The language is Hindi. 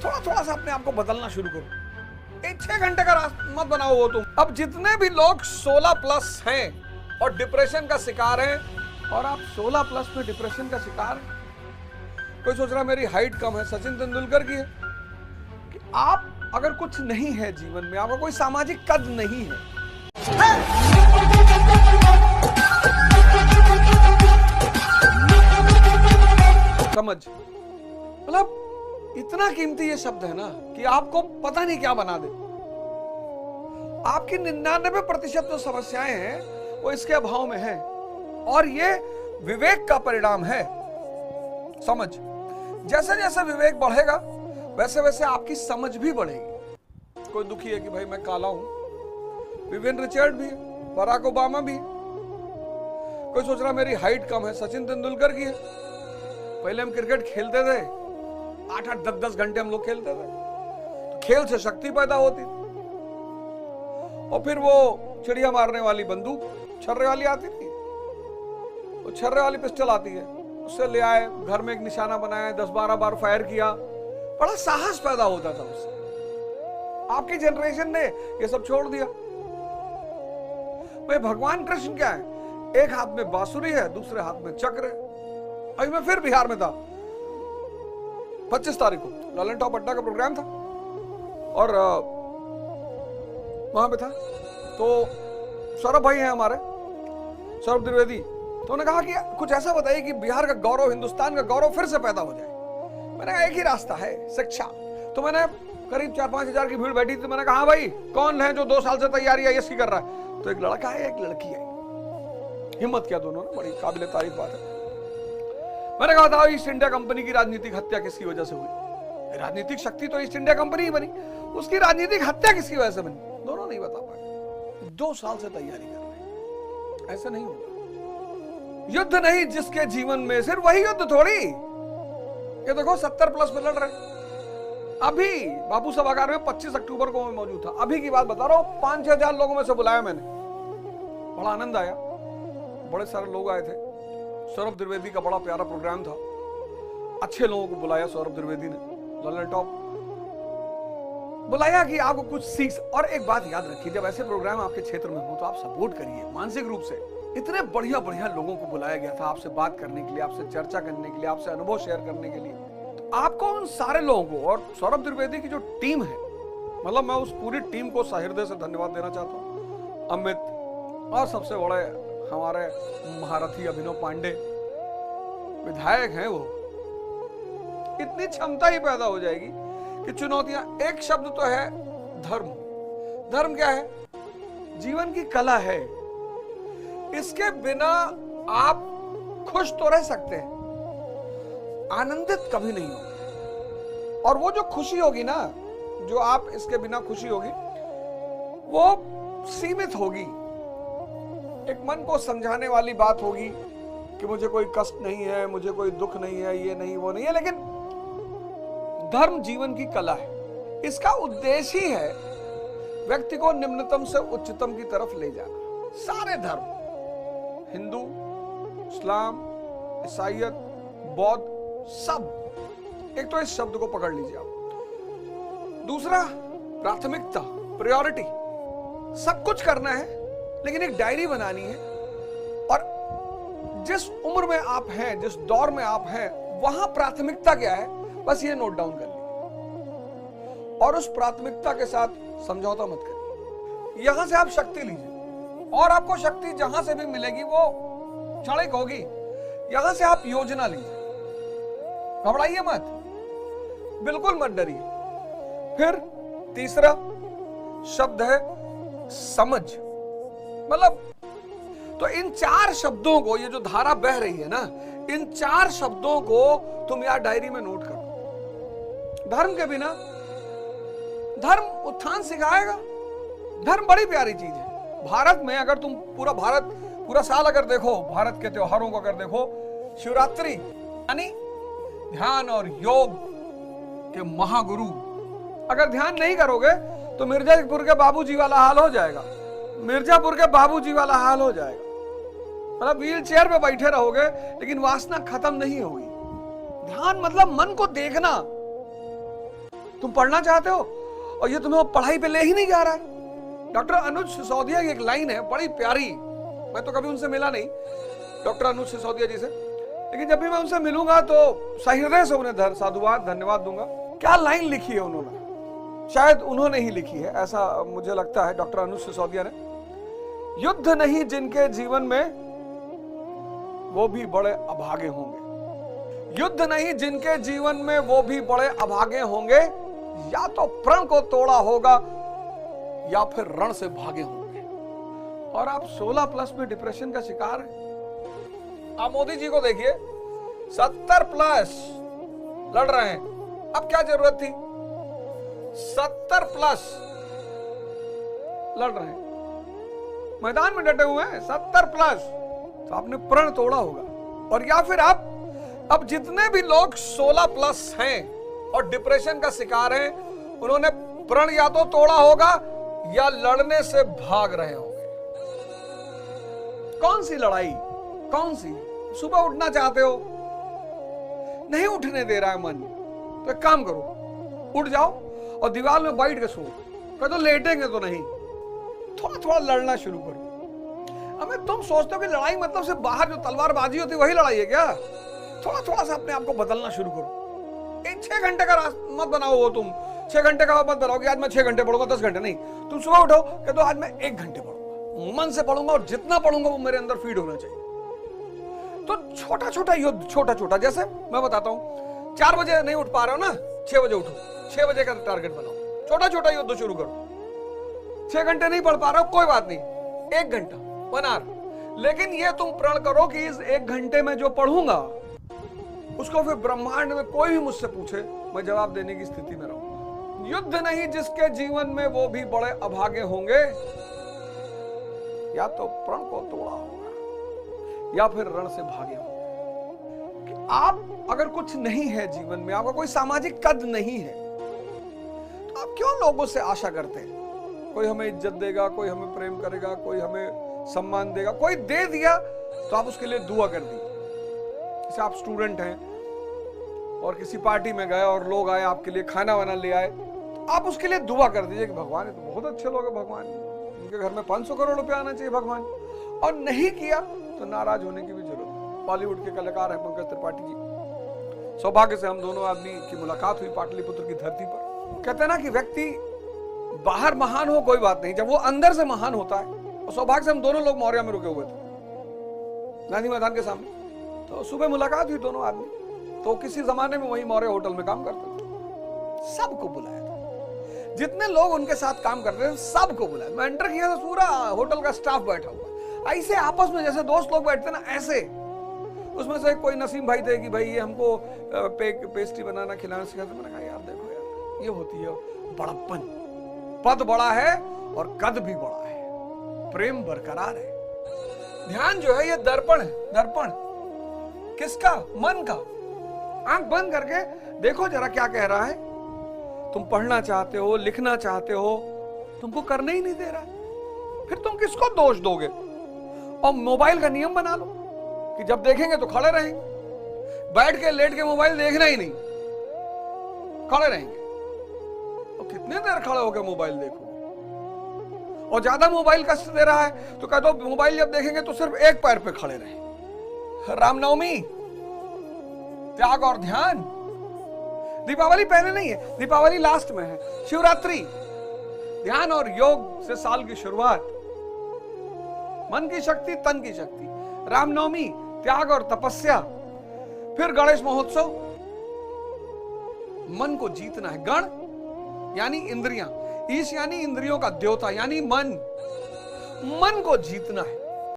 थोड़ा थोड़ा सा अपने आप को बदलना शुरू करो। एक 6 घंटे का रास्ता मत बनाओ वो तुम। अब जितने भी लोग 16 प्लस हैं और डिप्रेशन का शिकार हैं, और आप 16 प्लस में डिप्रेशन का शिकार हैं, कोई सोच रहा मेरी हाइट कम है, सचिन तेंदुलकर की है, कि आप अगर कुछ नहीं है जीवन में, आपका कोई सामाजिक कद नहीं है, समझ, मतलब इतना कीमती ये शब्द है ना कि आपको पता नहीं क्या बना दे। आपकी 99% जो समस्याएं हैं वो इसके अभाव में है, और ये विवेक का परिणाम है। समझ, जैसे जैसे विवेक बढ़ेगा वैसे वैसे आपकी समझ भी बढ़ेगी। कोई दुखी है कि भाई मैं काला हूं, विवियन रिचर्ड भी है, बराक ओबामा भी है। कोई सोच रहा मेरी हाइट कम है, सचिन तेंदुलकर की है। पहले हम क्रिकेट खेलते थे, 8-8, 10-10 घंटे हम लोग खेलते थे, तो खेल से शक्ति पैदा होती थी। और फिर वो चिड़िया मारने वाली बंदूक छर्रे वाली आती थी, वो छर्रे वाली पिस्टल आती है, उससे ले आए, घर में एक निशाना बनाया, 10-12 बार फायर किया, बड़ा साहस पैदा होता था उससे। आपकी जनरेशन ने ये सब छोड़ दिया। भाई भगवान कृष्ण क्या है, एक हाथ में बांसुरी है, दूसरे हाथ में चक्र है। अभी मैं फिर बिहार में था, 25 तारीख को ललन टॉप अड्डा का प्रोग्राम था, और वहां पे था, तो सौरभ भाई हैं हमारे, सौरभ द्विवेदी, तो उन्होंने कहा कि कुछ ऐसा बताइए कि बिहार का गौरव, हिंदुस्तान का गौरव फिर से पैदा हो जाए। मैंने कहा एक ही रास्ता है, शिक्षा। तो मैंने करीब 4-5 हजार की भीड़ बैठी थी। मैंने कहा हाँ भाई, कौन है जो 2 साल से तैयारी आईएएस की कर रहा है? तो एक लड़का है, एक लड़की है। हिम्मत किया दोनों ने, बड़ी काबिले तारीफ बात है। मैंने कहा था ईस्ट इंडिया कंपनी की राजनीतिक हत्या किसकी वजह से हुई? राजनीतिक शक्ति तो ईस्ट इंडिया कंपनी ही बनी, उसकी राजनीतिक हत्या किसकी वजह से बनी? दोनों नहीं बता पाए। 2 साल से तैयारी कर रहे हैं, ऐसा नहीं होगा। युद्ध नहीं जिसके जीवन में, सिर्फ वही युद्ध थोड़ी। ये देखो 70 प्लस में लड़ रहे। अभी बापू सभागार में 25 अक्टूबर को मैं मौजूद था। अभी की बात बता रहा हूं, 5-6 हजार लोगों में से बुलाया मैंने, बड़ा आनंद आया, बड़े सारे लोग आए थे। सौरभ द्विवेदी का बड़ा प्यारा प्रोग्राम था, अच्छे लोगों को बुलाया सौरभ द्विवेदी ने, ललन टॉप बुलाया कि आपको कुछ सीख। और एक बात याद रखिए, जब ऐसे प्रोग्राम आपके क्षेत्र में हो तो आप सपोर्ट करिए मानसिक रूप से। इतने बढ़िया बढ़िया लोगों को बुलाया गया था आपसे बात करने के लिए, आपसे चर्चा करने के लिए, आपसे अनुभव शेयर करने के लिए। तो आपको उन सारे लोगों को, और सौरभ द्विवेदी की जो टीम है, मतलब मैं उस पूरी टीम को सहृदय से धन्यवाद देना चाहता हूँ। अमित, और सबसे बड़े हमारे महारथी अभिनव पांडे, विधायक हैं वो। इतनी क्षमता ही पैदा हो जाएगी कि चुनौतियां, एक शब्द तो है धर्म। धर्म क्या है? जीवन की कला है। इसके बिना आप खुश तो रह सकते हैं, आनंदित कभी नहीं होंगे। और वो जो खुशी होगी ना, जो आप इसके बिना खुशी होगी, वो सीमित होगी। एक मन को समझाने वाली बात होगी कि मुझे कोई कष्ट नहीं है, मुझे कोई दुख नहीं है, ये नहीं वो नहीं है। लेकिन धर्म जीवन की कला है। इसका उद्देश्य ही है व्यक्ति को निम्नतम से उच्चतम की तरफ ले जाना। सारे धर्म, हिंदू, इस्लाम, ईसाईयत, बौद्ध, सब। एक तो इस शब्द को पकड़ लीजिए आप। दूसरा, प्राथमिकता, प्रायोरिटी। सब कुछ करना है, लेकिन एक डायरी बनानी है, और जिस उम्र में आप हैं, जिस दौर में आप हैं, वहां प्राथमिकता क्या है, बस ये नोट डाउन कर लीजिए। और उस प्राथमिकता के साथ समझौता मत करिए। यहां से आप शक्ति लीजिए, और आपको शक्ति जहां से भी मिलेगी वो क्षणिक होगी। यहां से आप योजना लीजिए, घबराइए मत, बिल्कुल मत डरिए। फिर तीसरा शब्द है समझ। मतलब तो इन 4 शब्दों को, ये जो धारा बह रही है ना, इन 4 शब्दों को तुम यार डायरी में नोट करो। धर्म के बिना, धर्म उत्थान सिखाएगा। धर्म बड़ी प्यारी चीज है। भारत में अगर तुम पूरा साल अगर देखो, भारत के त्योहारों को अगर देखो, शिवरात्रि यानी ध्यान और योग के महागुरु, अगर ध्यान नहीं करोगे तो मिर्जापुर के बाबूजी वाला हाल हो जाएगा। मिर्जापुर के बाबूजी वाला हाल हो जाएगा। मतलब व्हील चेयर पे बैठे रहोगे लेकिन वासना खत्म नहीं होगी। ध्यान मतलब मन को देखना। तुम पढ़ना चाहते हो और ये तुम्हें पढ़ाई पे ले ही नहीं जा रहा है। डॉक्टर अनुज सिसोदिया की एक लाइन है बड़ी प्यारी, मैं तो कभी उनसे मिला नहीं डॉक्टर अनुज सिसोदिया जी से, लेकिन जब भी मैं उनसे मिलूंगा तो सहृदय से उन्हें साधुवाद धन्यवाद दूंगा। क्या लाइन लिखी है उन्होंने, शायद उन्होंने ही लिखी है ऐसा मुझे लगता है, डॉक्टर अनुज सिसोदिया ने। युद्ध नहीं जिनके जीवन में वो भी बड़े अभागे होंगे, युद्ध नहीं जिनके जीवन में वो भी बड़े अभागे होंगे, या तो प्रण को तोड़ा होगा या फिर रण से भागे होंगे। और आप 16 प्लस में डिप्रेशन का शिकार हैं। आप मोदी जी को देखिए 70 प्लस लड़ रहे हैं, अब क्या जरूरत थी, 70 प्लस लड़ रहे हैं, मैदान में डटे हुए हैं 70 प्लस, तो आपने प्रण तोड़ा होगा। और या फिर आप अब जितने भी लोग 16 प्लस हैं और डिप्रेशन का शिकार हैं, उन्होंने प्रण या तो तोड़ा होगा या लड़ने से भाग रहे होंगे। कौन सी लड़ाई, कौन सी? सुबह उठना चाहते हो, नहीं उठने दे रहा है मन, तो एक काम करो, उठ जाओ और दीवार में बैठ के सो, कह तो लेटेंगे तो नहीं, थोड़ा थोड़ा लड़ना शुरू करो। हमें तुम सोचते हो कि लड़ाई मतलब सिर्फ बाहर जो तलवारबाजी होती है वही लड़ाई है क्या? थोड़ा थोड़ा सा अपने आप को बदलना शुरू करो। एक 6 घंटे का मत बनाओ, वो तुम 6 घंटे का मत बनाओ कि आज मैं 6 घंटे पढ़ूंगा, 10 घंटे नहीं। तुम सुबह उठो कि तो आज मैं 1 घंटे पढ़ूंगा, मन से पढ़ूंगा और जितना पढ़ूंगा वो मेरे अंदर फीड होना चाहिए। तो छोटा छोटा युद्ध, छोटा छोटा, जैसे मैं बताता हूँ 4 बजे नहीं उठ पा रहे हो ना, 6 बजे उठो, 6 बजे का टारगेट बनाओ, छोटा छोटा युद्ध शुरू करो। 6 घंटे नहीं पढ़ पा रहे हो, कोई बात नहीं, 1 घंटा 1 आवर, लेकिन ये तुम प्रण करो कि इस 1 घंटे में जो पढ़ूंगा उसको फिर ब्रह्मांड में कोई भी मुझसे पूछे मैं जवाब देने की स्थिति में रहूंगा। युद्ध नहीं जिसके जीवन में वो भी बड़े अभागे होंगे, या तो प्रण को तोड़ा होगा या फिर रण से भागे होंगे। कि आप अगर कुछ नहीं है जीवन में, आपका कोई सामाजिक कद नहीं है, तो आप क्यों लोगों से आशा करते हैं? कोई हमें इज्जत देगा, कोई हमें प्रेम करेगा, कोई हमें सम्मान देगा, कोई दे दिया तो आप उसके लिए दुआ कर दी। जैसे आप स्टूडेंट हैं और किसी पार्टी में गए और लोग आए आपके लिए खाना वाना ले आए, तो आप उसके लिए दुआ कर दीजिए कि भगवान, ये तो बहुत अच्छे लोग हैं, भगवान उनके घर में 500 करोड़ रुपया आना चाहिए भगवान। और नहीं किया तो नाराज होने की भी जरूरत है। बॉलीवुड के कलाकार हैं पंकज त्रिपाठी जी, सौभाग्य से हम दोनों आदमी की मुलाकात हुई पाटलिपुत्र की धरती पर। कहते हैं ना कि व्यक्ति बाहर महान हो कोई बात नहीं, जब वो अंदर से महान होता है। और सौभाग्य से हम दोनों लोग मौर्या में रुके हुए थे गांधी मैदान के सामने, तो सुबह मुलाकात हुई दोनों आदमी। तो किसी जमाने में वही मौर्य होटल में काम करते थे, सबको बुलाया था, जितने लोग उनके साथ काम करते थे सबको बुलाया। मैं एंटर किया तो पूरा होटल का स्टाफ बैठा हुआ, ऐसे आपस में जैसे दोस्त लोग बैठते ना ऐसे। उसमें से कोई नसीम भाई थे कि भाई ये हमको पेस्ट्री बनाना खिलाना सिखाते। मैंने कहा यार देखो यार, ये होती है बड़प्पन, पद बड़ा है और कद भी बड़ा है, प्रेम बरकरार है। ध्यान जो है ये दर्पण है। दर्पण किसका? मन का। आंख बंद करके देखो जरा क्या कह रहा है। तुम पढ़ना चाहते हो, लिखना चाहते हो, तुमको करने ही नहीं दे रहा, फिर तुम किसको दोष दोगे? और मोबाइल का नियम बना लो कि जब देखेंगे तो खड़े रहेंगे, बैठ के लेट के मोबाइल देखना ही नहीं, खड़े रहेंगे। और कितने देर खड़े होकर मोबाइल देखो? और ज्यादा मोबाइल कष्ट दे रहा है तो कह दो मोबाइल जब देखेंगे तो सिर्फ एक पैर पे खड़े रहे। रामनवमी, त्याग और ध्यान। दीपावली पहले नहीं है, दीपावली लास्ट में है। शिवरात्रि, ध्यान और योग से साल की शुरुआत, मन की शक्ति, तन की शक्ति। रामनवमी, त्याग और तपस्या। फिर गणेश महोत्सव, मन को जीतना है। गण यानी इंद्रियां, ईश यानी इंद्रियों का देवता यानी मन, मन को जीतना है।